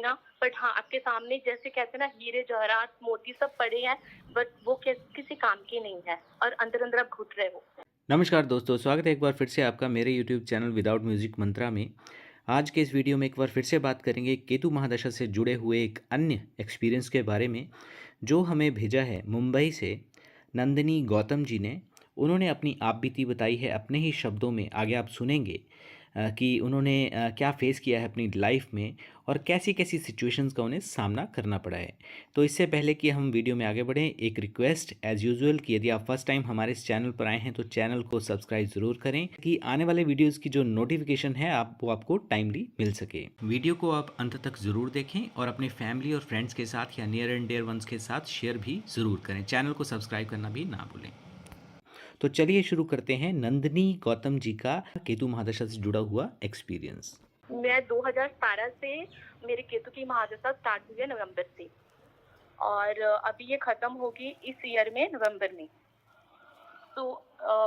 ना, बट हाँ, आपके सामने जैसे कहते हैं ना, हीरे जवाहरात मोती सब पड़े हैं, बट वो किसी काम के नहीं है और अंदर अंदर आप घुट रहे हो। नमस्कार दोस्तों, स्वागत है एक बार फिर से आपका मेरे यूट्यूब चैनल विदाउट म्यूजिक मंत्रा में। आज के इस वीडियो में एक बार फिर से बात करेंगे केतु महादशा से जुड़े हुए एक अन्य एक्सपीरियंस के बारे में, जो हमें भेजा है मुंबई से नंदिनी गौतम जी ने। उन्होंने अपनी आप बीती बताई है अपने ही शब्दों में। आगे आप सुनेंगे कि उन्होंने क्या फेस किया है अपनी लाइफ में और कैसी कैसी सिचुएशंस का उन्हें सामना करना पड़ा है। तो इससे पहले कि हम वीडियो में आगे बढ़ें, एक रिक्वेस्ट एज़ यूजुअल कि यदि आप फर्स्ट टाइम हमारे इस चैनल पर आए हैं तो चैनल को सब्सक्राइब ज़रूर करें कि आने वाले वीडियोस की जो नोटिफिकेशन है वो आपको टाइमली मिल सके। वीडियो को आप अंत तक ज़रूर देखें और अपने फैमिली और फ्रेंड्स के साथ या नियर एंड डियर वंस के साथ शेयर भी ज़रूर करें। चैनल को सब्सक्राइब करना भी ना भूलें। तो चलिए शुरू करते हैं नंदिनी गौतम जी का केतु महादशा से जुड़ा हुआ एक्सपीरियंस। मैं 2017 से मेरी केतु की महादशा स्टार्ट हुई है नवंबर से, और अभी ये खत्म होगी इस ईयर में नवंबर में। तो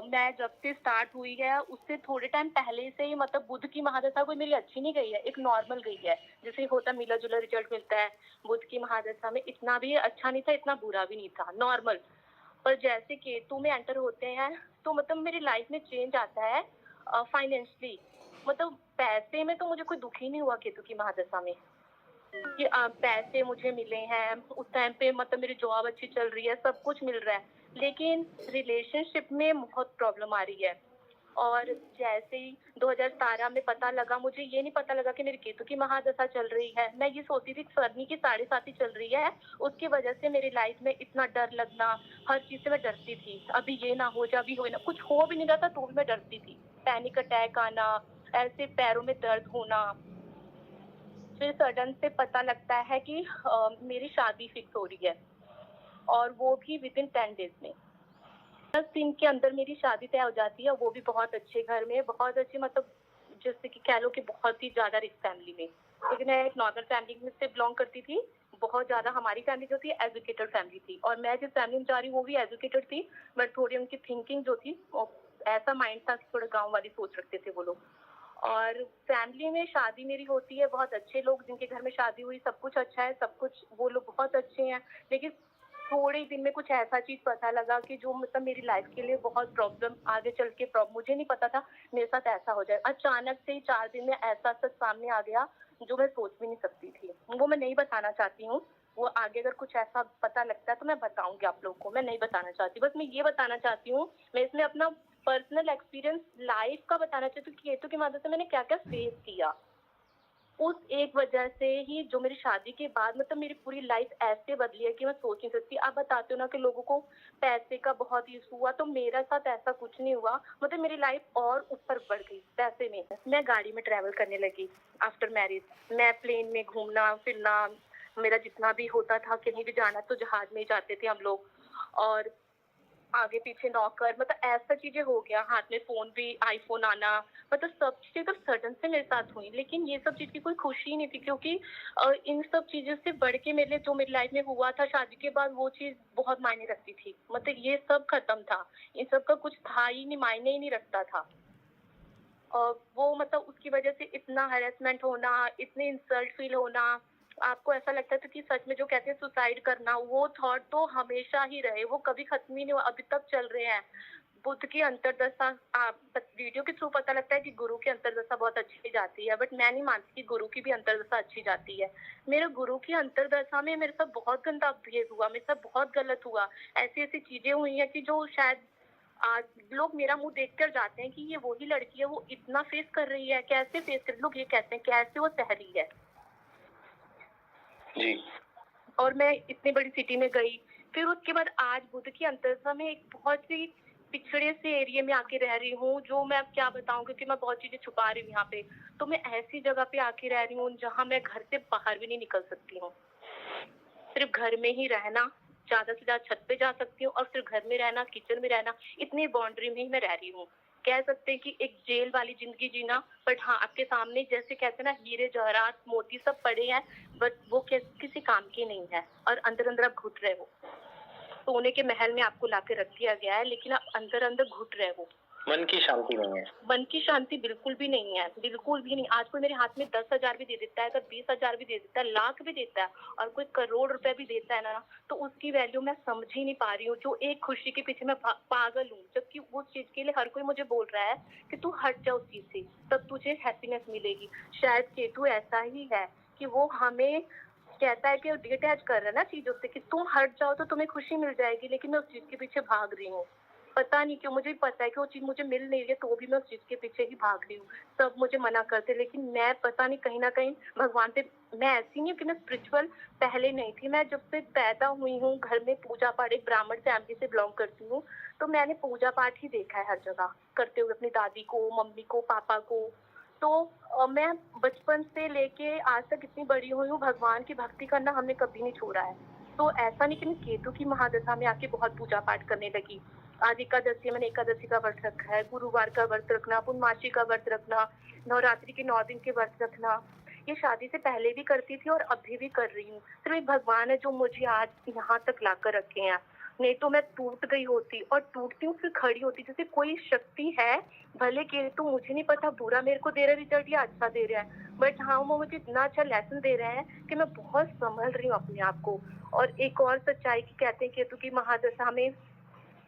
मैं जब से स्टार्ट हुई है उससे थोड़े टाइम पहले से ही, मतलब बुध की महादशा कोई मेरी अच्छी नहीं गई है, एक नॉर्मल गई है, जैसे होता मिला जुला रिजल्ट मिलता है। बुध की महादशा में इतना भी अच्छा नहीं था, इतना बुरा भी नहीं था, नॉर्मल। पर जैसे केतु में एंटर होते हैं तो मतलब मेरी लाइफ में चेंज आता है। फाइनेंशियली, मतलब पैसे में तो मुझे कोई दुख ही नहीं हुआ केतु की महादशा में, कि पैसे मुझे मिले हैं उस टाइम पे, मतलब मेरी जॉब अच्छी चल रही है, सब कुछ मिल रहा है, लेकिन रिलेशनशिप में बहुत प्रॉब्लम आ रही है। और जैसे ही 2017 में पता लगा, मुझे ये नहीं पता लगा कि मेरी केतु की महादशा चल रही है। मैं ये सोचती थी शनि की 7.5 चल रही है, उसकी वजह से मेरी लाइफ में इतना डर लगना, हर चीज से मैं डरती थी। अभी ये ना हो जाए, अभी हो ना, कुछ हो भी नहीं रहा था तो भी मैं डरती थी। पैनिक अटैक आना, ऐसे पैरों में दर्द होना। फिर सडन से पता लगता है कि मेरी शादी फिक्स हो रही है, और वो भी विद इन 10 डेज में। 10 दिन के अंदर मेरी शादी तय हो जाती है, वो भी बहुत अच्छे घर में, बहुत अच्छे, मतलब जैसे कि कह लो कि बहुत ही ज्यादा रिच फैमिली में। लेकिन मैं एक नॉर्मल फैमिली में से बिलोंग करती थी। बहुत ज्यादा हमारी फैमिली जो थी एजुकेटेड फैमिली थी, और मैं जिस फैमिली में जा रही हूँ वो भी एजुकेटेड थी, बट थोड़ी उनकी थिंकिंग जो थी वो ऐसा माइंड था कि थोड़ा गाँव वाली सोच रखते थे वो लोग। और फैमिली में शादी मेरी होती है, बहुत अच्छे लोग जिनके घर में शादी हुई, सब कुछ अच्छा है, सब कुछ, वो लोग बहुत अच्छे हैं। लेकिन थोड़े ही दिन में कुछ ऐसा चीज पता लगा कि जो मतलब मेरी लाइफ के लिए बहुत प्रॉब्लम, आगे चल के प्रॉब्लम, मुझे नहीं पता था मेरे साथ ऐसा हो जाए। अचानक से ही 4 दिन में ऐसा सच सामने आ गया जो मैं सोच भी नहीं सकती थी। वो मैं नहीं बताना चाहती हूँ। वो आगे अगर कुछ ऐसा पता लगता है तो मैं बताऊंगी आप लोगों को, मैं नहीं बताना चाहती। बस मैं ये बताना चाहती हूँ, मैं इसमें अपना पर्सनल एक्सपीरियंस लाइफ का बताना चाहती हूँ कि केतु की मदद से मैंने क्या क्या फेस किया। उस एक वजह से ही जो मेरी शादी के बाद, मतलब मेरी पूरी लाइफ ऐसे बदली है कि मैं सोच नहीं सकती। आप बताते हो ना कि लोगों को पैसे का बहुत इशू हुआ, तो मेरे साथ ऐसा कुछ नहीं हुआ। मतलब मेरी लाइफ और ऊपर बढ़ गई पैसे में। मैं गाड़ी में ट्रैवल करने लगी आफ्टर मैरिज। मैं प्लेन में घूमना फिरना, मेरा जितना भी होता था, कहीं भी जाना तो जहाज में ही जाते थे हम लोग। और आगे पीछे नौकर, मतलब ऐसा चीजें हो गया, हाथ में फोन भी, आईफोन आना, मतलब सब चीजें तो सडन से मेरे साथ हुई। लेकिन ये सब चीज की कोई खुशी नहीं थी, क्योंकि इन सब चीजों से बढ़ के मेरे लिए जो मेरी लाइफ में हुआ था शादी के बाद, वो चीज बहुत मायने रखती थी। मतलब ये सब खत्म था, इन सब का कुछ था ही नहीं, मायने ही नहीं रखता था। और वो मतलब उसकी वजह से इतना हैरेसमेंट होना, इतने इंसल्ट फील होना, आपको ऐसा लगता था कि सच में जो कहते हैं सुसाइड करना, वो थॉट तो हमेशा ही रहे, वो कभी खत्म ही नहीं हुआ, अभी तक चल रहे हैं। बुध की अंतरदशा, वीडियो के थ्रू पता लगता है कि गुरु की अंतरदशा बहुत अच्छी जाती है, बट मैं नहीं मानती कि गुरु की भी अंतरदशा अच्छी जाती है। मेरे गुरु की अंतरदशा में मेरे साथ बहुत गंदा बिहेव हुआ, मेरे साथ बहुत गलत हुआ। ऐसी ऐसी चीजें हुई हैं कि जो शायद आज लोग मेरा मुंह देखकर जाते हैं कि ये वही लड़की है, वो इतना फेस कर रही है, कैसे फेस कर, लोग ये कहते हैं कैसे वो सह रही है। जी। और मैं इतनी बड़ी सिटी में गई, फिर उसके बाद आज बुध की अंतरदशा में एक बहुत ही पिछड़े से एरिया में आके रह रही हूँ, जो मैं अब क्या बताऊं, क्योंकि मैं बहुत चीजें छुपा रही हूँ यहाँ पे। तो मैं ऐसी जगह पे आके रह रही हूँ जहाँ मैं घर से बाहर भी नहीं निकल सकती हूँ। सिर्फ घर में ही रहना, ज्यादा से ज्यादा छत पे जा सकती हूँ, और सिर्फ घर में रहना, किचन में रहना, इतनी बाउंड्री में ही मैं रह रही हूँ। कह सकते हैं कि एक जेल वाली जिंदगी जीना। बट हाँ, आपके सामने जैसे कहते हैं ना, हीरे जवाहरात मोती सब पड़े हैं, बट वो किसी काम के नहीं है, और अंदर अंदर आप घुट रहे हो। सोने के महल में आपको लाके रख दिया गया है, लेकिन आप अंदर अंदर घुट रहे हो। मन की शांति नहीं है। मन की शांति बिल्कुल भी नहीं है, बिल्कुल भी नहीं। आज कोई मेरे हाथ में 10,000 भी दे देता है, अगर 20,000 भी दे देता है, लाख भी देता है और कोई करोड़ रुपए भी देता है ना, तो उसकी वैल्यू मैं समझ ही नहीं पा रही हूँ। जो एक खुशी के पीछे मैं पागल हूँ, जबकि उस चीज के लिए हर कोई मुझे बोल रहा है कि तू हट जा उस चीज से, तब तुझे हैप्पीनेस मिलेगी। शायद केतु ऐसा ही है कि वो हमें कहता है कि डिटैच कर रहा है ना चीजों से, कि तुम हट जाओ तो तुम्हें खुशी मिल जाएगी, लेकिन मैं उस चीज के पीछे भाग रही हूँ। पता नहीं क्यों, मुझे भी पता है कि वो चीज मुझे मिल नहीं रही है, तो भी मैं उस चीज के पीछे ही भाग रही हूँ। सब मुझे मना करते, लेकिन मैं पता नहीं कहीं ना कहीं भगवान पे, मैं ऐसी नहीं हूँ कि मैं स्पिरिचुअल पहले नहीं थी। मैं जब से पैदा हुई हूँ घर में पूजा पाठ, एक ब्राह्मण फैमिली से बिलोंग करती हूँ, तो मैंने पूजा पाठ ही देखा है हर जगह करते हुए, अपनी दादी को, मम्मी को, पापा को। तो मैं बचपन से लेके आज तक इतनी बड़ी हुई हूँ, भगवान की भक्ति करना हमने कभी नहीं छोड़ा है। तो ऐसा नहीं कि मैं केतु की महादशा में आके बहुत पूजा पाठ करने लगी। आज एकादशी है, मैंने एकादशी का व्रत रखा है, गुरुवार का व्रत रखना, पूर्णमासी का व्रत रखना, नवरात्रि के 9 दिन के व्रत रखना, ये शादी से पहले भी करती थी और अभी भी कर रही हूँ। सिर्फ एक भगवान है जो मुझे आज यहाँ तक लाकर रखे हैं, नहीं तो मैं टूट गई होती, और टूटती हूँ फिर खड़ी होती। जैसे कोई शक्ति है, भले कि तो मुझे नहीं पता बुरा मेरे को दे रहा है रिजल्ट या अच्छा दे रहा है, बट हाँ वो मुझे इतना अच्छा लेसन दे रहा है कि मैं बहुत संभल रही हूँ अपने आप को। और एक और सच्चाई की कहते हैं केतु की महादशा में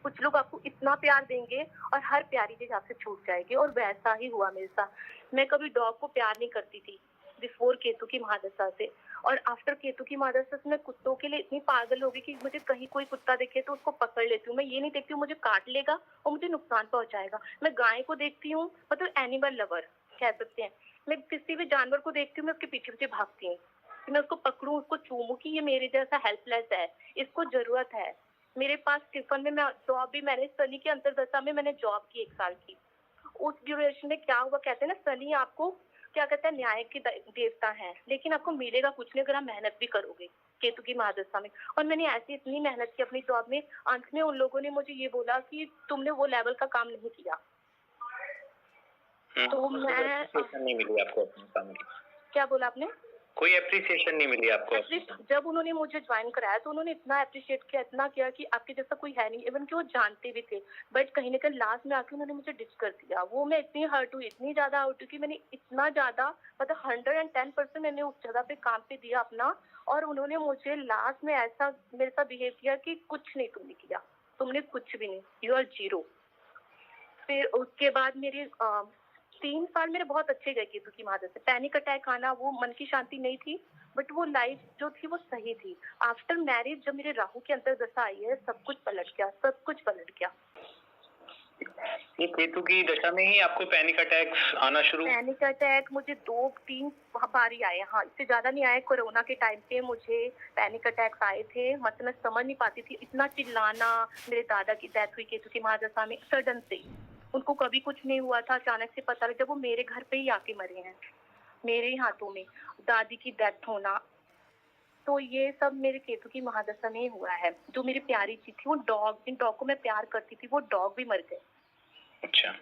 कुछ लोग आपको इतना प्यार देंगे और हर प्यारी चीज आपसे छूट जाएगी, और वैसा ही हुआ मेरे साथ। मैं कभी डॉग को प्यार नहीं करती थी बिफोर केतु की महादशा से, और आफ्टर केतु की महादशा से मैं कुत्तों के लिए इतनी पागल हो गई कि मुझे कहीं कोई कुत्ता दिखे तो उसको पकड़ लेती हूँ। मैं ये नहीं देखती हूँ मुझे काट लेगा और मुझे नुकसान पहुंचाएगा। मैं गाय को देखती हूँ, मतलब एनिमल लवर कह सकते हैं, मैं किसी भी जानवर को देखती हूँ मैं उसके पीछे पीछे भागती हूँ कि मैं उसको पकड़ूं, उसको चूमूं कि ये मेरे जैसा हेल्पलेस है, इसको जरूरत है। मेरे पास टिफन में, मैं जॉब भी, मैंने सनी के अंतर्दशा में मैंने जॉब की 1 साल की। उस ड्यूरेशन में क्या हुआ, कहते हैं ना सनी आपको क्या कहता है, न्याय के देवता है, लेकिन आपको मिलेगा कुछ नहीं अगर आप मेहनत भी करोगे, केतु की महादशा में। और मैंने ऐसी इतनी मेहनत की अपनी जॉब में, अंत में उन लोगों ने मुझे ये बोला कि तुमने वो लेवल का काम नहीं किया। तो मैं नहीं मिली आपको अपने काम की? क्या बोला आपने? कोई एप्रिसिएशन नहीं मिली आपको? जब उन्होंने मुझे ज्वाइन कराया तो उन्होंने इतना अप्रिशिएट किया, इतना किया कि आपके जैसा कोई है नहीं, इवन कि वो जानते भी थे, बट कहीं ना कहीं लास्ट में आके उन्होंने मुझे डिच कर दिया। वो मैं इतनी हर्ट हुई, इतनी ज्यादा हर्ट हुई कि मैंने इतना ज्यादा, मतलब 110% मैंने उस जगह पे काम पे दिया अपना, और उन्होंने मुझे लास्ट में ऐसा मेरे साथ बिहेव किया कि कुछ नहीं तुमने किया, तुमने कुछ भी नहीं, यू आर जीरो। फिर उसके बाद मेरे 3 साल मेरे बहुत अच्छे गए केतु की महादशा से। पैनिक अटैक आना, वो मन की शांति नहीं थी, बट वो लाइफ जो थी वो सही थी। आफ्टर मैरिज जब मेरे राहु की अंतर्दशा आई है, सब कुछ पलट गया, सब कुछ पलट गया। ये केतु की दशा में ही आपको पैनिक अटैक्स आना शुरू? पैनिक अटैक मुझे 2-3 बार ही आए, हाँ इससे ज्यादा नहीं आए। कोरोना के टाइम पे मुझे पैनिक अटैक्स आए थे, मतलब मैं समझ नहीं पाती थी, इतना चिल्लाना। मेरे दादा की डेथ हुई केतु की महादशा में सडन से, उनको कभी कुछ नहीं हुआ था, अचानक से पता लगा जब वो मेरे घर पे ही आके मरे हैं, मेरे ही हाथों में दादी की डेथ होना। तो ये सब मेरे केतु की महादशा में हुआ है। जो मेरी प्यारी चीज थी, वो डॉग, जिन डॉग को मैं प्यार करती थी, वो डॉग भी मर गए। अच्छा।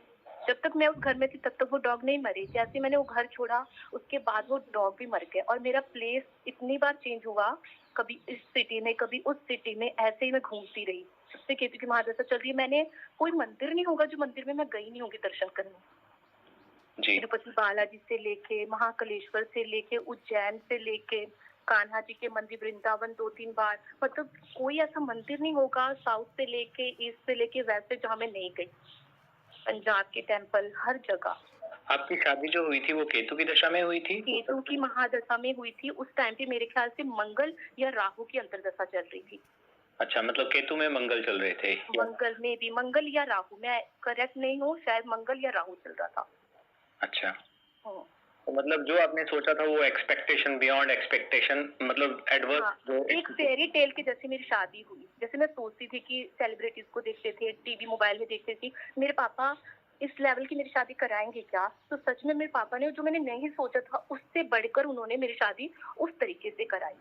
जब तक मैं उस घर में थी तब तक वो डॉग नहीं मरे, जैसे मैंने वो घर छोड़ा उसके बाद वो डॉग भी मर गए। और मेरा प्लेस इतनी बार चेंज हुआ, कभी इस सिटी में कभी उस सिटी में, ऐसे ही मैं घूमती रही। सबसे केतु की महादशा चल रही है, मैंने कोई मंदिर नहीं होगा जो मंदिर में मैं गई नहीं होंगी दर्शन करने। जी। तिरुपति बालाजी से लेके, महाकालेश्वर से लेके, उज्जैन से लेके, कान्हा जी के मंदिर, वृंदावन 2-3 बार, मतलब कोई ऐसा मंदिर नहीं होगा साउथ से लेके ईस्ट से लेके वेस्ट से जहाँ मैं नहीं गई। पंजाब के टेम्पल, हर जगह। आपकी शादी जो हुई थी वो केतु की दशा में हुई थी? केतु की महादशा में हुई थी। उस टाइम पे मेरे ख्याल से मंगल या राहु की अंतर्दशा चल रही थी। अच्छा, मतलब केतु में मंगल चल रहे थे? मंगल में भी, मंगल या राहु, मैं करेक्ट नहीं हूँ, शायद मंगल या राहु चल रहा था। अच्छा। तो मतलब जो आपने सोचा था वो एक्सपेक्टेशन, बियॉन्ड एक्सपेक्टेशन, मतलब एडवर्स। हाँ, जो एक फेरी टेल की जैसे मेरी शादी हुई, जैसे मैं सोचती थी कि सेलिब्रिटीज को देखते थे, टीवी मोबाइल में देखते थी, मेरे पापा इस लेवल की मेरी शादी कराएंगे क्या? तो सच में मेरे पापा ने, जो मैंने नहीं सोचा था उससे बढ़कर उन्होंने मेरी शादी उस तरीके से कराई,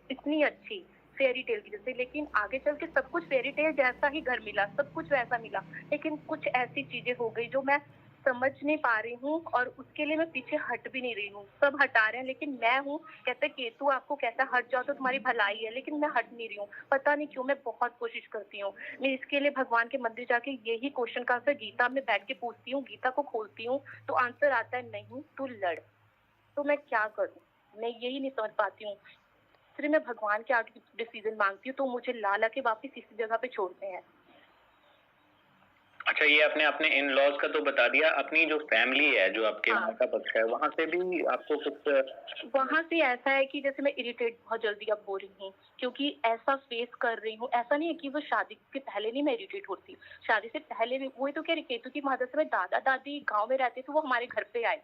इतनी अच्छी फेरी टेल की जैसे। लेकिन आगे चल के सब कुछ फेरी टेल जैसा ही घर मिला, सब कुछ वैसा मिला, लेकिन कुछ ऐसी चीजें हो गई जो मैं समझ नहीं पा रही हूँ और उसके लिए मैं पीछे हट भी नहीं रही हूँ। सब हटा रहे हैं लेकिन मैं हूँ, कहते हैं केतु आपको कैसा हट जाओ तो तुम्हारी भलाई है, लेकिन मैं हट नहीं रही हूँ। पता नहीं क्यों, मैं बहुत कोशिश करती हूँ। मैं इसके लिए भगवान के मंदिर जाके यही क्वेश्चन का आंसर गीता में बैठ के पूछती हूँ, गीता को खोलती हूँ तो आंसर आता है नहीं तू लड़। तो मैं क्या करूँ? मैं यही नहीं समझ पाती हूँ। फिर मैं भगवान के आगे डिसीजन मांगती हूँ तो मुझे ला के वापस इसी जगह पे छोड़ते हैं। अच्छा, ये आपने अपने इन लॉज का तो बता दिया, अपनी जो फैमिली है, जो आपके हाँ। माँ का पक्ष है, वहाँ से भी आपको कुछ? वहाँ से ऐसा है कि जैसे मैं इरिटेट बहुत जल्दी अब हो रही हूँ, क्योंकि ऐसा फेस कर रही हूँ। ऐसा नहीं है कि वो शादी के पहले नहीं मैं इरिटेट होती, शादी से पहले भी। वही तो कह रही, केतु की महादशा में दादा दादी गाँव में रहते थे, वो हमारे घर पे आए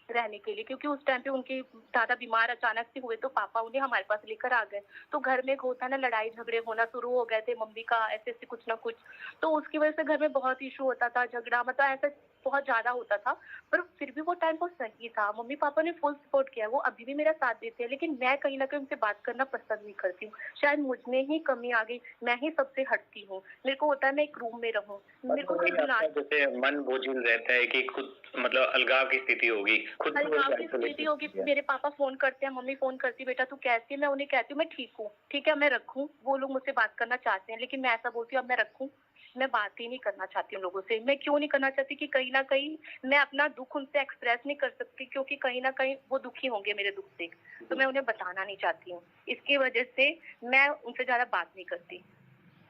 रहने के लिए, क्योंकि उस टाइम पे उनके दादा बीमार अचानक से हुए तो पापा उन्हें हमारे पास लेकर आ गए। तो घर में एक होता है ना, लड़ाई झगड़े होना शुरू हो गए थे, मम्मी का ऐसे ऐसे कुछ ना कुछ। तो उसकी वजह से घर में बहुत इशू होता था, झगड़ा मतलब ऐसा बहुत ज्यादा होता था। पर फिर भी वो टाइम बहुत सही था, मम्मी पापा ने फुल सपोर्ट किया, वो अभी भी मेरा साथ देते हैं। लेकिन मैं कहीं ना कहीं उनसे बात करना पसंद नहीं करती हूँ। शायद मुझ में ही कमी आ गई, मैं ही सबसे हटती हूँ। मेरे को होता है मैं एक रूम में रहूँ, मेरे को वही खुद ना आपका जैसे मन बोझिल रहता है कि खुद मतलब अलगाव की स्थिति होगी, खुद को अलगाव की isolate स्थिति होगी। कीजिए। मेरे पापा फोन करते हैं, मम्मी फोन करती है, बेटा तू कैसी है? मैं उन्हें कहती हूँ मैं ठीक हूँ, ठीक है मैं रखूँ। वो लोग मुझसे बात करना चाहते हैं लेकिन मैं ऐसा बोलती हूँ अब मैं रखूँ, मैं बात ही नहीं करना चाहती हूँ लोगों से। मैं क्यों नहीं करना चाहती कि कहीं ना कहीं मैं अपना दुख उनसे एक्सप्रेस नहीं कर सकती, क्योंकि कहीं ना कहीं वो दुखी होंगे मेरे दुख से, तो मैं उन्हें बताना नहीं चाहती हूँ। इसकी वजह से मैं उनसे ज्यादा बात नहीं करती।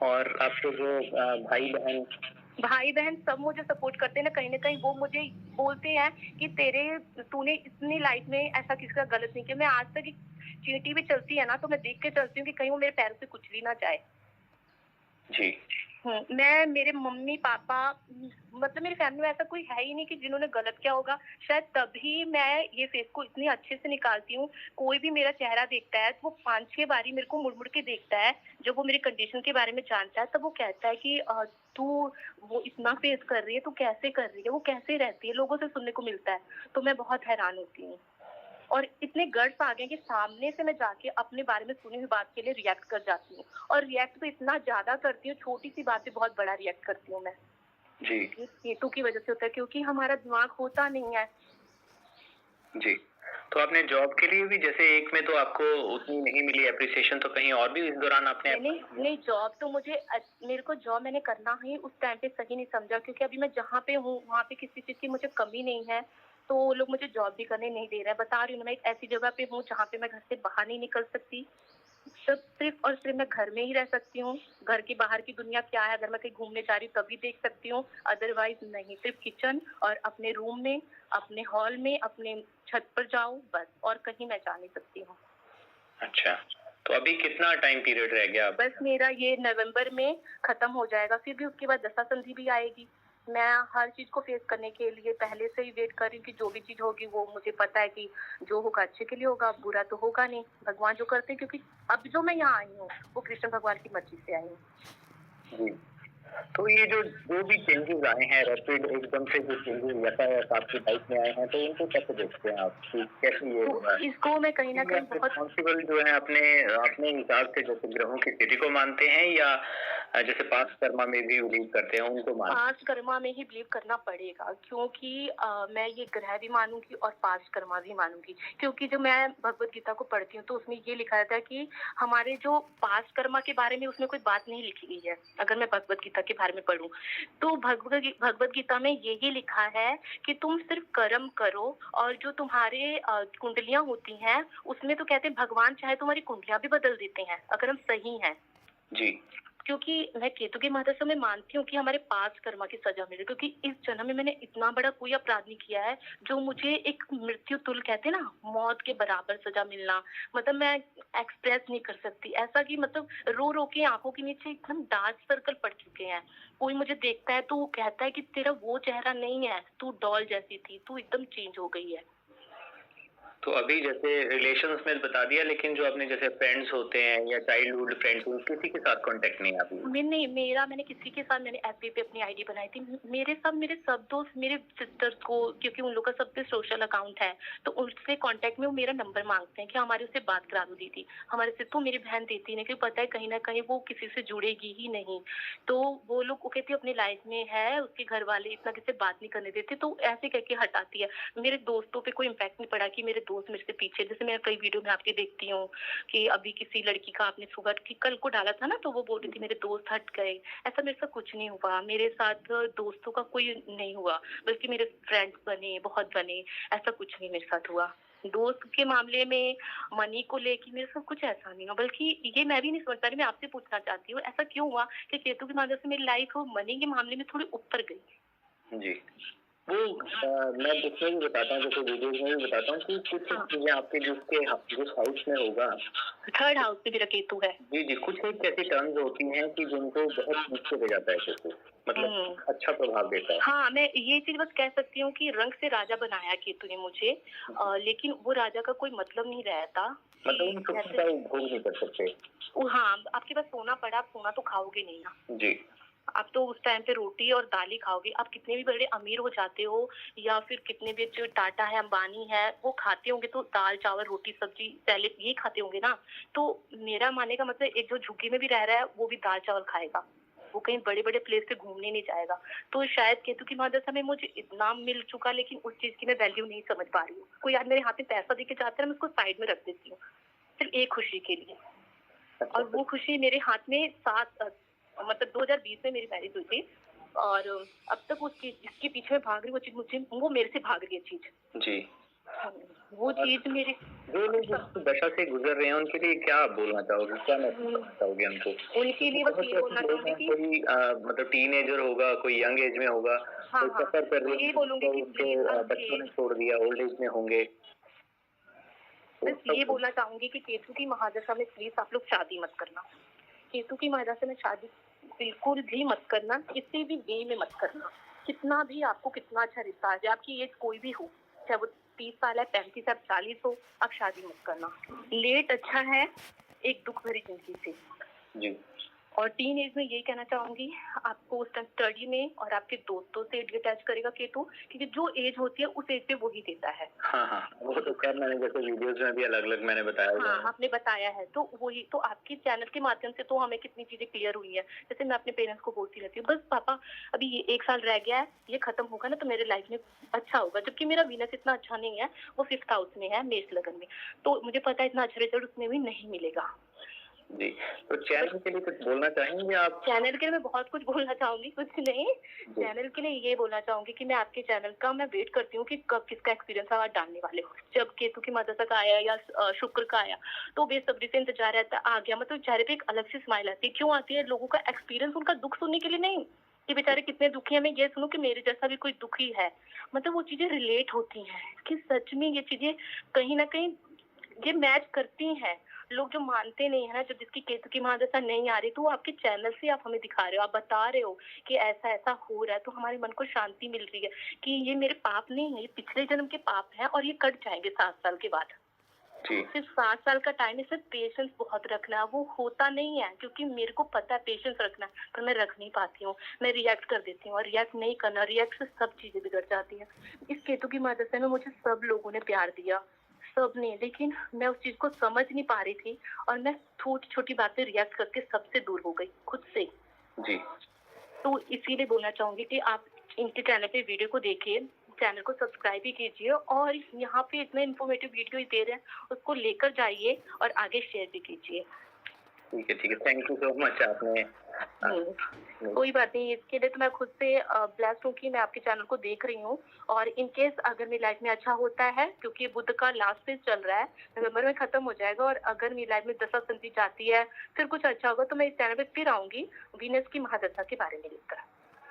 और आपके जो भाई बहन सब मुझे सपोर्ट करते हैं ना कहीं वो मुझे बोलते हैं कि तूने इतनी लाइफ में ऐसा किसी का गलत नहीं किया। मैं आज तक चींटी भी चलती है ना तो मैं देख के चलती हूँ कि कहीं वो मेरे पैरों से कुचली ना जाए। जी। मैं मेरे मम्मी पापा मतलब मेरी फैमिली में ऐसा कोई है ही नहीं कि जिन्होंने गलत किया होगा। शायद तभी मैं ये फेस को इतनी अच्छे से निकालती हूँ। कोई भी मेरा चेहरा देखता है तो वो 5-6 बारी मेरे को मुड़ के देखता है। जब वो मेरी कंडीशन के बारे में जानता है तब वो कहता है कि तू वो इतना फेस कर रही है, तू कैसे कर रही है, वो कैसे रहती है, लोगों से सुनने को मिलता है। तो मैं बहुत हैरान होती हूँ और इतने गट्स आ गए कि सामने से मैं जाके अपने बारे में सुनी हुई बात के लिए रिएक्ट कर जाती हूँ। और रिएक्ट तो इतना ज्यादा करती हूँ, छोटी सी बात पे बहुत बड़ा रिएक्ट करती हूँ मैं। जी। ये केतु की वजह से होता है, क्योंकि हमारा दिमाग होता नहीं है। जी। तो आपने जॉब के लिए भी, जैसे एक में तो आपको उतनी नहीं मिली एप्रिसिएशन, तो कहीं और भी इस दौरान आपने? नहीं जॉब तो मेरे को जॉब मैंने करना ही उस टाइम पे सही नहीं समझा, क्योंकि अभी मैं जहाँ पे हूँ वहाँ पे किसी चीज की मुझे कमी नहीं है। तो वो लोग मुझे जॉब भी करने नहीं दे रहे हैं। बता रही हूँ मैं एक ऐसी जगह पे हूँ जहाँ पे मैं घर से बाहर नहीं निकल सकती। सिर्फ और सिर्फ मैं घर में ही रह सकती हूँ। घर के बाहर की दुनिया क्या है, अगर मैं कहीं घूमने जा रही हूँ तभी देख सकती हूँ, अदरवाइज नहीं। सिर्फ किचन और अपने रूम में, अपने हॉल में, अपने छत पर जाओ बस, और कहीं मैं जा नहीं सकती हूँ। अच्छा, तो अभी कितना टाइम पीरियड रह गया? बस मेरा ये नवंबर में खत्म हो जाएगा, फिर भी उसके बाद दशा संधि भी आएगी। मैं हर चीज को फेस करने के लिए पहले से ही वेट कर रही हूँ कि जो भी चीज होगी वो मुझे पता है कि जो होगा अच्छे के लिए होगा, बुरा तो होगा नहीं। भगवान जो करते हैं, क्योंकि अब जो मैं यहाँ आई हूँ वो कृष्ण भगवान की मर्जी से आई हूँ। जी। तो ये जो भी चेंजेस आए हैं, रैपिड एकदम से जो चेंजेस यातायात आपकी लाइफ में आए हैं, तो उनको कैसे देखते हैं आप कि कैसे ये हुआ है? इसको मैं कहीं ना कहीं बहुत रिस्पॉन्सिबल जो है अपने अपने हिसाब से जैसे ग्रहों की स्थिति को मानते हैं, या जैसे पास्ट कर्मा में भी बिलीव करते हैं उनको मानते हैं? पास्ट कर्मा में ही बिलीव करना पड़ेगा, क्योंकि मैं ये ग्रह भी मानूंगी और पास्ट कर्मा भी मानूंगी। क्योंकि जो मैं भगवत गीता को पढ़ती हूँ तो उसमें ये लिखा रहता है कि हमारे जो पास्ट कर्मा के बारे में उसमें कोई बात नहीं लिखी गई है। अगर मैं भगवत गीता के बारे में पढ़ूं तो भगवत गीता में यही लिखा है कि तुम सिर्फ कर्म करो, और जो तुम्हारे कुंडलियां होती हैं उसमें तो कहते हैं भगवान चाहे तुम्हारी कुंडलियां भी बदल देते हैं अगर हम सही हैं। जी। क्योंकि मैं केतु की महादशा में मानती हूँ कि हमारे पास्ट कर्मा की सजा मिले, क्योंकि इस जन्म में मैंने इतना बड़ा कोई अपराध नहीं किया है जो मुझे एक मृत्यु तुल्य कहते हैं ना, मौत के बराबर सजा मिलना। मतलब मैं एक्सप्रेस नहीं कर सकती ऐसा कि मतलब रो रो के आंखों के नीचे एकदम डार्क सर्कल पड़ चुके हैं। कोई मुझे देखता है तो वो कहता है कि तेरा वो चेहरा नहीं है, तू डॉल जैसी थी, तू एकदम चेंज हो गई है। तो अभी जैसे रिलेशंस में बता दिया, लेकिन जो आपने जैसे फ्रेंड्स होते हैं या चाइल्डहुड फ्रेंड्स, किसी के साथ कांटेक्ट नहीं है अभी? मैंने किसी के साथ मैंने एफबी पे अपनी आईडी बनाई थी। मेरे सब दोस्त मेरे सिस्टर्स को, क्योंकि उन लोग का सब पे सोशल अकाउंट है, तो उनसे कांटेक्ट में वो मेरा नंबर मांगते हैं कि हमारे उससे बात करा दो दीदी। हमारे से तो मेरी बहन देती नहीं, क्योंकि पता है कहीं ना कहीं वो किसी से जुड़ेगी ही नहीं। तो वो लोग वो कहती है अपनी लाइफ में है, उसके घर वाले इतना किसी से बात नहीं करने देते, तो ऐसे करके हटाती है। मेरे दोस्तों पे कोई इम्पैक्ट नहीं पड़ा कि मेरे दोस्त मेरे से पीछे, जैसे मैं कई वीडियो में आपके देखती हूँ कि अभी किसी लड़की का आपने सुबह की कल को डाला था ना, तो वो बोल रही थी मेरे दोस्त हट गए। ऐसा मेरे साथ कुछ नहीं हुआ, मेरे साथ दोस्तों का कोई नहीं हुआ, बल्कि मेरे फ्रेंड्स बने, बहुत बने। ऐसा कुछ नहीं मेरे साथ हुआ। दोस्त के मामले में मनी को लेके मेरे साथ कुछ ऐसा नहीं हुआ, बल्कि ये मैं भी नहीं समझ पा रही। मैं आपसे पूछना चाहती हूँ ऐसा क्यों हुआ कि केतु की माध्यम से मेरी लाइफ मनी के मामले में थोड़ी ऊपर गई। जी, वो मैं उसमें भी बताता हूँ, जैसे वीडियोज में भी बताता हूँ कि कुछ चीजें आपके जिस हाउस में होगा, थर्ड हाउस में मेरा केतु है। जी जी, कुछ एक ऐसी टर्म्स होती हैं कि जिनको बहुत नीचे ले जाता है केतु, मतलब अच्छा प्रभाव देता है। हाँ, मैं ये चीज बस कह सकती हूँ कि रंग से राजा बनाया केतु ने मुझे, लेकिन वो राजा का कोई मतलब नहीं रहता। मतलब उन सुखों का उपभोग नहीं कर सकते। हाँ, आपके पास सोना पड़ा, आप सोना तो खाओगे नहीं ना जी, आप तो उस टाइम पे रोटी और दाल ही खाओगे। आप कितने भी बड़े अमीर हो जाते हो, या फिर कितने भी जो टाटा है, अंबानी है, वो खाते होंगे तो दाल चावल रोटी सब्जी सैलेड यही खाते होंगे ना। तो मेरा मानने का मतलब एक जो झुग्गी में भी रह रहा है वो भी दाल चावल खाएगा, वो कहीं बड़े बड़े प्लेस पे घूमने नहीं जाएगा। तो शायद केतु की मदद से में मुझे इतना मिल चुका, लेकिन उस चीज की मैं वैल्यू नहीं समझ पा रही हूँ। कोई यार मेरे हाथ में पैसा देके जाता है, मैं उसको साइड में रख देती हूँ सिर्फ एक खुशी के लिए। और वो खुशी मेरे हाथ में मतलब 2020 में मेरी मैरिज हुई थी, और अब तक उसकी जिसके पीछे मैं भाग रही हूँ वो चीज मुझे, वो मेरे से भाग रही है चीज। जी, वो चीज मेरे जो लोग इस दशा से गुजर रहे हैं उनके लिए क्या आप बोलना चाहोगे, क्या मैसेज देना चाहोगे उनको? उनके लिए बस ये बोलना चाहूंगी कि कोई मतलब टीनेजर होगा, कोई यंग एज में होगा, हाँ, कोई सफर कर रहे ये बोलूंगी कि प्लीज बच्चों ने छोड़ दिया, ओल्ड एज में होंगे। बस ये बोलना चाहूंगी कि केतु की महादशा में प्लीज आप लोग शादी मत करना। केतु की महादशा में शादी बिल्कुल भी मत करना, किसी भी वे में मत करना। कितना भी आपको कितना अच्छा रिश्ता आ जाए, आपकी एज कोई भी हो, चाहे वो 30 साल है, 35 है, 40 हो, आप शादी मत करना। लेट अच्छा है एक दुख भरी जिंदगी से। जी, और टीन एज में यही कहना चाहूंगी, आपको उस टाइम स्टडी में और आपके दोस्तों से डिटैच करेगा केतु, क्योंकि जो एज होती है उस एज पे वही देता है। हाँ, वो तो खैर मैंने जैसे वीडियोज में भी अलग-अलग मैंने बताया। हाँ, आपने बताया है, तो वही तो आपके चैनल के माध्यम से तो हमें कितनी चीजें क्लियर हुई है। जैसे मैं अपने पेरेंट्स को बोलती रहती हूँ, बस पापा अभी ये 1 साल रह गया है, ये खत्म होगा ना तो मेरे लाइफ में अच्छा होगा। जबकि मेरा वीनस इतना अच्छा नहीं है, वो 5th हाउस में है, मेष लगन में, तो मुझे पता है इतना अच्छा रिजल्ट उसमें भी नहीं मिलेगा। जी, तो चैनल के लिए कुछ बोलना चाहेंगे आप? चैनल के लिए मैं बहुत कुछ बोलना चाहूंगी, कुछ नहीं। चैनल के लिए ये बोलना चाहूंगी कि मैं आपके चैनल का मैं वेट करती हूँ कि कब किसका एक्सपीरियंस आप डालने वाले हो। जब केतु की मदद का आया या शुक्र का आया, तो बेसब्री से इंतजार रहता आ गया, मतलब चेहरे पे एक अलग सी स्माइल आती है। क्यों आती है? लोगों का एक्सपीरियंस, उनका दुख सुनने के लिए नहीं कि बेचारे कितने दुखी है, मैं ये सुनूं कि मेरे जैसा भी कोई दुखी है। मतलब वो चीजें रिलेट होती हैं कि सच में ये चीजें कहीं ना कहीं ये मैच करती हैं। लोग जो मानते नहीं है ना, जब जिसकी केतु की महादशा नहीं आ रही, तो वो आपके चैनल से आप हमें दिखा रहे हो, आप बता रहे हो कि ऐसा ऐसा हो रहा है, तो हमारे मन को शांति मिल रही है कि ये मेरे पाप नहीं है, ये पिछले जन्म के पाप हैं और ये कट जाएंगे 7 साल के बाद। सिर्फ 7 साल का टाइम है, सिर्फ पेशेंस बहुत रखना है। वो होता नहीं है, क्योंकि मेरे को पता है पेशेंस रखना, पर मैं रख नहीं पाती हूँ। मैं रिएक्ट कर देती हूँ, और रिएक्ट नहीं करना, रिएक्ट से सब चीजें बिगड़ जाती हैं। इस केतु की मदद से मुझे सब लोगों ने प्यार दिया, सबने, लेकिन मैं उस चीज को समझ नहीं पा रही थी, और मैं छोटी छोटी बातें रिएक्ट करके सबसे दूर हो गई, खुद से। जी, तो इसीलिए बोलना चाहूंगी कि आप इनके चैनल पे वीडियो को देखिए, चैनल को सब्सक्राइब भी कीजिए, और यहाँ पे इतने इन्फॉर्मेटिव वीडियो दे रहे हैं, उसको लेकर जाइए और आगे शेयर भी कीजिए। ठीक है, थैंक यू सो मच। आपने कोई बात नहीं, इसके लिए तो मैं खुद से ब्लेस्ड हूँ कि मैं आपके चैनल को देख रही हूँ। और इन केस अगर मेरी लाइफ में अच्छा होता है, क्योंकि बुध का लास्ट फेज चल रहा है, नवंबर में खत्म हो जाएगा, और अगर मेरी लाइफ में दशा संधि जाती है, फिर कुछ अच्छा होगा, तो मैं इस चैनल पे फिर आऊंगी वीनस की महादशा के बारे में लेकर।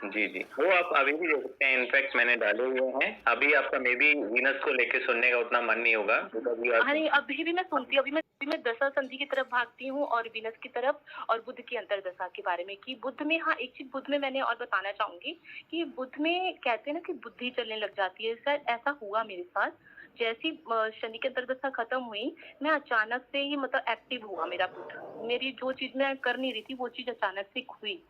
जी, वो आप अभी भी देख सकते हैं, इनफैक्ट मैंने डाले हुए हैं। अभी आपका मे बी वीनस को लेके सुनने का उतना मन नहीं होगा, नहीं, अभी भी मैं सुनती हूँ, अभी मैं दशा संधि की तरफ भागती हूँ और वीनस की तरफ, और बुध की अंतरदशा के बारे में, कि बुध में, हाँ एक चीज बुध में मैंने और बताना चाहूंगी कि बुध में कहते हैं ना कि बुद्धि चलने लग जाती है, शायद ऐसा हुआ मेरे साथ जैसी शनि की अंतर्दशा खत्म हुई, मैं अचानक से ही मतलब एक्टिव हुआ मेरा बुध। मेरी जो चीज़ मैं कर नहीं रही थी, वो चीज़ अचानक से हुई।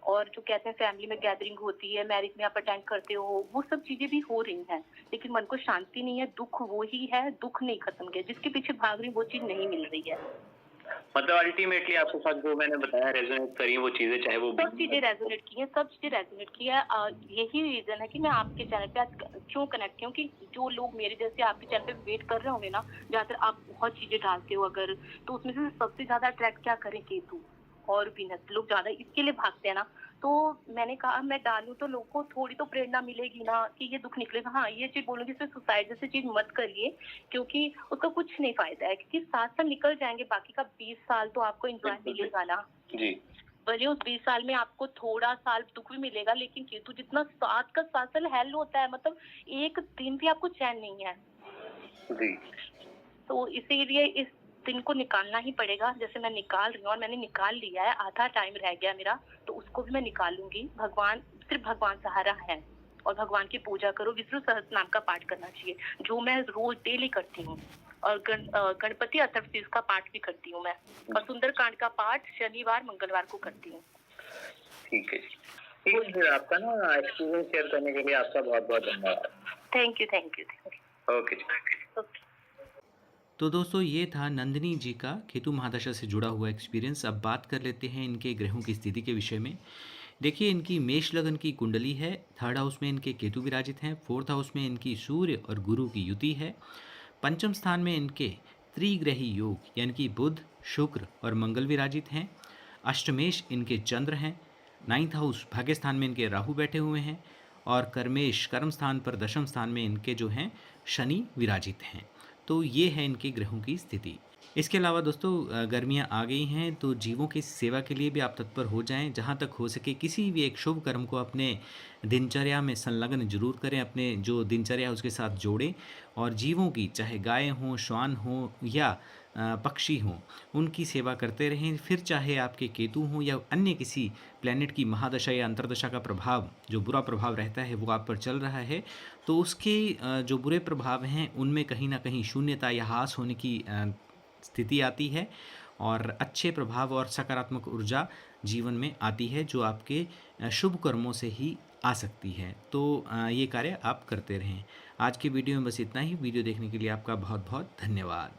और जो कहते हैं फैमिली में गैदरिंग होती है, मैरिज में आप अटेंड करते हो, वो सब चीज़ें भी हो रही हैं। लेकिन मन को शांति नहीं है, दुःख वो ही है, दुःख नहीं खत्म किया। जिसके पीछे भाग रही हूँ, वो चीज़ नहीं मिल रही है। मतलब अल्टीमेटली आपके साथ जो मैंने बताया रेजोनेट करी वो चीजें, चाहे वो सब चीज़ें रेज़ोनेट की हैं, सब चीज़ें रेज़ोनेट की है। यही रीज़न है कि मैं आपके चैनल पे आज क्यों कनेक्ट की हूँ कि जो लोग मेरे जैसे आपके चैनल पे वेट कर रहे होंगे ना, ज़्यादातर आप बहुत चीज़ें डालते हो अगर, तो उसमें से सबसे ज़्यादा अट्रैक्ट क्या करें केतु और वीनस, लोग ज़्यादा इसके लिए भागते हैं ना। तो मैंने कहा मैं डालूँ तो लोगों को थोड़ी तो प्रेरणा मिलेगी ना कि ये दुःख निकलेगा। हाँ, ये चीज़ बोलूँगी, इसमें सुसाइड जैसी चीज़ मत करिए, क्योंकि उसका कुछ नहीं फ़ायदा है, क्योंकि 7 साल निकल जाएँगे, बाकी का 20 साल तो आपको एन्जॉय मिलेगा ना। जी। भले उस 20 साल में आपको थोड़ा साल दुःख भी मिलेगा, लेकिन केतु जितना 7 का 7 साल हेल होता है, मतलब एक दिन भी आपको चैन नहीं है। जी। तो इसीलिए इस दिन को निकालना ही पड़ेगा। जैसे मैं निकाल रही हूँ और मैंने निकाल लिया है, आधा टाइम रह गया मेरा, तो उसको भी मैं निकालूँगी। भगवान, सिर्फ़ भगवान सहारा है और भगवान की पूजा करो, विष्णु सहस्त्रनाम का पाठ करना चाहिए, जो मैं रोज़ डेली करती हूँ। और गणपति अष्टोत्तर का पाठ भी करती हूँ मैं, और सुंदरकांड का पाठ शनिवार, मंगलवार को करती हूँ। ठीक है। ठीक है, फिर आपका ना एक्सपीरियंस शेयर करने के लिए आपका बहुत-बहुत धन्यवाद। Thank you, thank you, thank you. Okay जी। ओके। तो दोस्तों ये था नंदिनी जी का केतु महादशा से जुड़ा हुआ एक्सपीरियंस। अब बात कर लेते हैं इनके ग्रहों की स्थिति के विषय में। देखिए इनकी मेष लगन की कुंडली है, थर्ड हाउस में इनके केतु विराजित हैं, फोर्थ हाउस में इनकी सूर्य और गुरु की युति है, पंचम स्थान में इनके त्रिग्रही योग यानी कि बुध, शुक्र और मंगल विराजित हैं, अष्टमेश इनके चंद्र हैं, नाइन्थ हाउस भाग्य स्थान में इनके राहु बैठे हुए हैं और कर्मेश कर्म स्थान पर दशम स्थान में इनके जो हैं शनि विराजित हैं। तो ये है इनके ग्रहों की स्थिति। इसके अलावा दोस्तों गर्मियाँ आ गई हैं, तो जीवों की सेवा के लिए भी आप तत्पर हो जाएं। जहाँ तक हो सके किसी भी एक शुभ कर्म को अपने दिनचर्या में संलग्न जरूर करें, अपने जो दिनचर्या है उसके साथ जोड़ें और जीवों की, चाहे गाय हों, श्वान हों या पक्षी हों, उनकी सेवा करते रहें। फिर चाहे आपके केतु हों या अन्य किसी प्लैनेट की महादशा या अंतर्दशा का प्रभाव, जो बुरा प्रभाव रहता है वो आप पर चल रहा है, तो उसके जो बुरे प्रभाव हैं उनमें कहीं ना कहीं शून्यता या ह्रास होने की स्थिति आती है और अच्छे प्रभाव और सकारात्मक ऊर्जा जीवन में आती है, जो आपके शुभ कर्मों से ही आ सकती है। तो ये कार्य आप करते रहें। आज की वीडियो में बस इतना ही। वीडियो देखने के लिए आपका बहुत बहुत धन्यवाद।